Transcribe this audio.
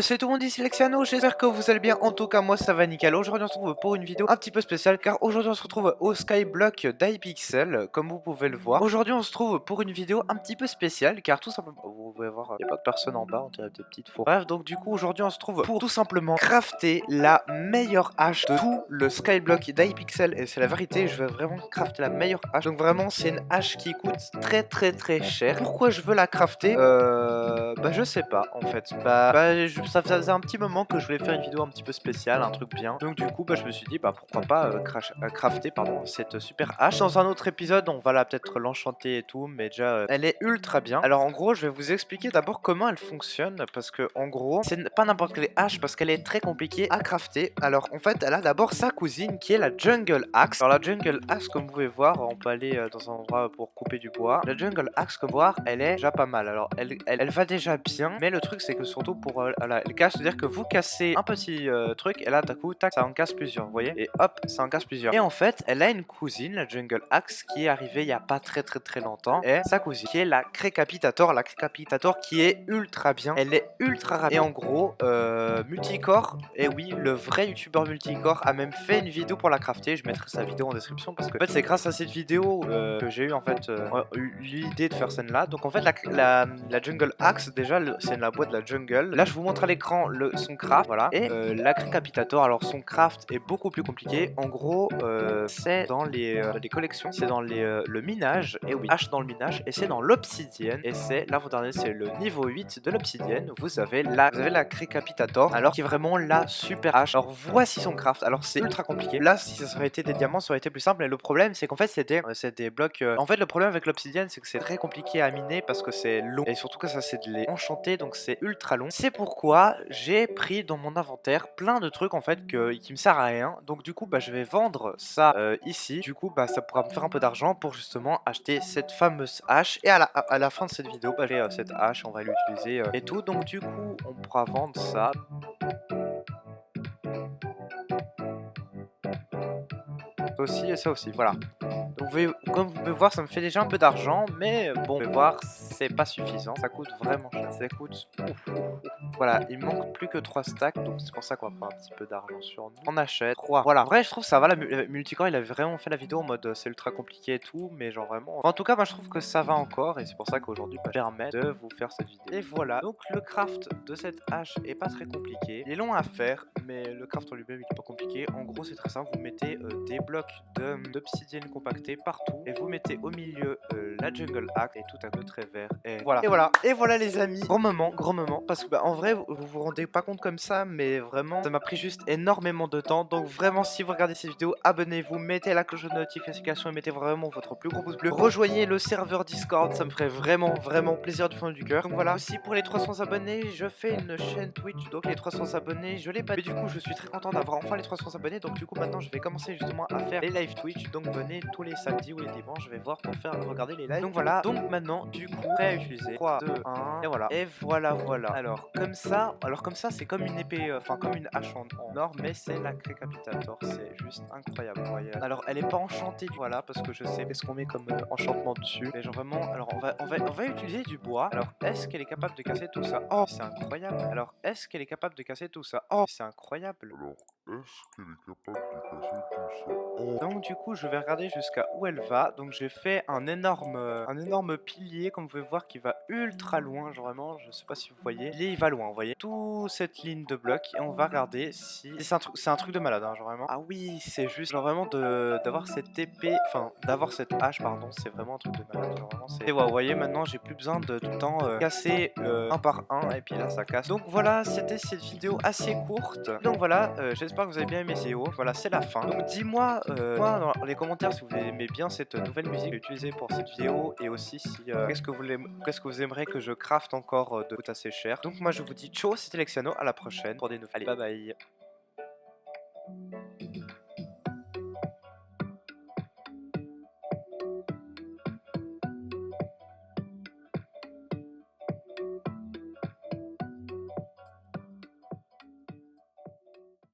c'est tout le monde ici Lexiano, j'espère que vous allez bien, en tout cas moi ça va nickel. Aujourd'hui on se retrouve pour une vidéo un petit peu spéciale car aujourd'hui on se retrouve au Skyblock d'iPixel, comme vous pouvez le voir. Aujourd'hui on se trouve pour une vidéo un petit peu spéciale car tout simplement, vous pouvez voir, il n'y a pas de personne en bas, on dirait des petites fourres. Bref, donc du coup aujourd'hui on se trouve pour tout simplement crafter la meilleure hache de tout le Skyblock d'iPixel et c'est la vérité, je vais vraiment crafter la meilleure hache. Donc vraiment c'est une hache qui coûte très cher. Pourquoi je veux la crafter? Bah je sais pas en fait. Ça faisait un petit moment que je voulais faire une vidéo un petit peu spéciale, un truc bien. Donc du coup je me suis dit bah pourquoi pas crafter pardon cette super hache. Dans un autre épisode on va peut-être l'enchanter et tout, mais déjà elle est ultra bien. Alors en gros je vais vous expliquer d'abord comment elle fonctionne parce que en gros c'est pas n'importe quelle hache parce qu'elle est très compliquée à crafter. Alors en fait elle a d'abord sa cousine qui est la Jungle Axe. Alors la Jungle Axe comme vous pouvez voir, on peut aller dans un endroit pour couper du bois. La Jungle Axe comme vous pouvez voir elle est déjà pas mal. Alors elle va déjà bien, mais le truc c'est que surtout pour elle casse, c'est à dire que vous cassez un petit truc et là d'un coup tac ça en casse plusieurs, vous voyez, et hop ça en casse plusieurs. Et en fait elle a une cousine, la Jungle Axe, qui est arrivée il y a pas très longtemps, et sa cousine qui est la Crécapitator, qui est ultra bien, elle est ultra rapide. Et en gros Multicore, et oui le vrai youtubeur Multicore a même fait une vidéo pour la crafter. Je mettrai sa vidéo en description parce que en fait c'est grâce à cette vidéo que j'ai eu en fait l'idée de faire celle-là. Donc en fait la Jungle Axe déjà c'est la boîte de la jungle. Là je vous montre à l'écran son craft, voilà. Et la Crécapitator, alors son craft est beaucoup plus compliqué. En gros c'est dans les collections, c'est dans le minage, et oui, hache dans le minage, et c'est dans l'obsidienne. Et c'est là vous regardez, c'est le niveau 8 de l'obsidienne. Vous avez la Crécapitator, alors qui est vraiment la super hache. Alors voici son craft. Alors c'est ultra compliqué. Là si ça aurait été des diamants ça aurait été plus simple, mais le problème c'est qu'en fait c'est des blocs en fait le problème avec l'obsidienne c'est que c'est très compliqué à miner parce que c'est long, et surtout que ça c'est de les enchanter, donc c'est ultra long. C'est pourquoi j'ai pris dans mon inventaire plein de trucs en fait qui me servent à rien. Donc du coup bah je vais vendre ça ici. Du coup bah ça pourra me faire un peu d'argent pour justement acheter cette fameuse hache. Et à la fin de cette vidéo bah j'ai cette hache, on va l'utiliser et tout. Donc du coup on pourra vendre ça. Ça aussi et ça aussi, voilà. Donc comme vous pouvez voir ça me fait déjà un peu d'argent, mais bon, vous pouvez voir c'est pas suffisant, ça coûte vraiment cher, ça coûte ouf. Voilà, il manque plus que 3 stacks, donc c'est pour ça qu'on va prendre un petit peu d'argent sur nous. On achète 3, voilà. Vrai je trouve ça va, la Multicore il a vraiment fait la vidéo en mode c'est ultra compliqué et tout, mais genre vraiment, enfin, en tout cas moi je trouve que ça va encore, et c'est pour ça qu'aujourd'hui je vais permettre de vous faire cette vidéo. Et voilà, donc le craft de cette hache est pas très compliqué, il est long à faire, mais le craft en lui-même il est pas compliqué. En gros c'est très simple, vous mettez des blocs d'obsidienne compactés partout, et vous mettez au milieu la Jungle Axe et tout un peu très vert, et voilà les amis, grand moment parce que bah, en vrai vous rendez pas compte comme ça, mais vraiment ça m'a pris juste énormément de temps. Donc vraiment si vous regardez cette vidéo, abonnez-vous, mettez la cloche de notification et mettez vraiment votre plus gros pouce bleu, rejoignez le serveur Discord, ça me ferait vraiment plaisir du fond du cœur. Donc voilà, aussi pour les 300 abonnés je fais une chaîne Twitch, donc les 300 abonnés je l'ai pas, mais du coup je suis très content d'avoir enfin les 300 abonnés. Donc du coup maintenant je vais commencer justement à faire les live Twitch, donc venez tous les samedis ou les dimanches, je vais voir pour faire regarder les lives. Donc voilà, donc maintenant du coup prêt à utiliser 3 2 1 et voilà. Alors comme ça c'est comme une épée, enfin comme une hache en or, mais c'est la Crécapitator, c'est juste incroyable, vous voyez. Alors elle est pas enchantée, voilà, parce que je sais qu'est-ce qu'on met comme enchantement dessus, mais genre vraiment, alors on va utiliser du bois. Alors est-ce qu'elle est capable de casser tout ça? Oh c'est incroyable. Alors est-ce qu'elle est capable de casser tout ça? Oh c'est incroyable. Alors, est-ce qu'elle est capable de casser tout ça? Oh. Donc du coup je vais regarder jusqu'à où elle va. Donc j'ai fait un énorme pilier, comme vous pouvez voir, qui va ultra loin, genre vraiment je sais pas si vous voyez, il va loin, vous voyez, toute cette ligne de blocs. Et on va regarder si c'est un truc de malade, hein, genre vraiment. Ah oui c'est juste genre vraiment d'avoir cette épée, enfin d'avoir cette hache pardon, c'est vraiment un truc de malade, genre vraiment c'est, et ouais, vous voyez maintenant j'ai plus besoin de tout le temps casser un par un, et puis là ça casse. Donc voilà, c'était cette vidéo assez courte. Donc voilà, j'espère que vous avez bien aimé cette vidéo. Voilà, c'est la fin. Donc dis-moi dans les commentaires si vous aimez bien cette nouvelle musique utilisée pour cette vidéo, et aussi si qu'est-ce que vous aimeriez que je craft encore de coûte assez cher. Donc moi je vous dis ciao, c'était Lexiano, à la prochaine pour des nouvelles. Allez, bye bye.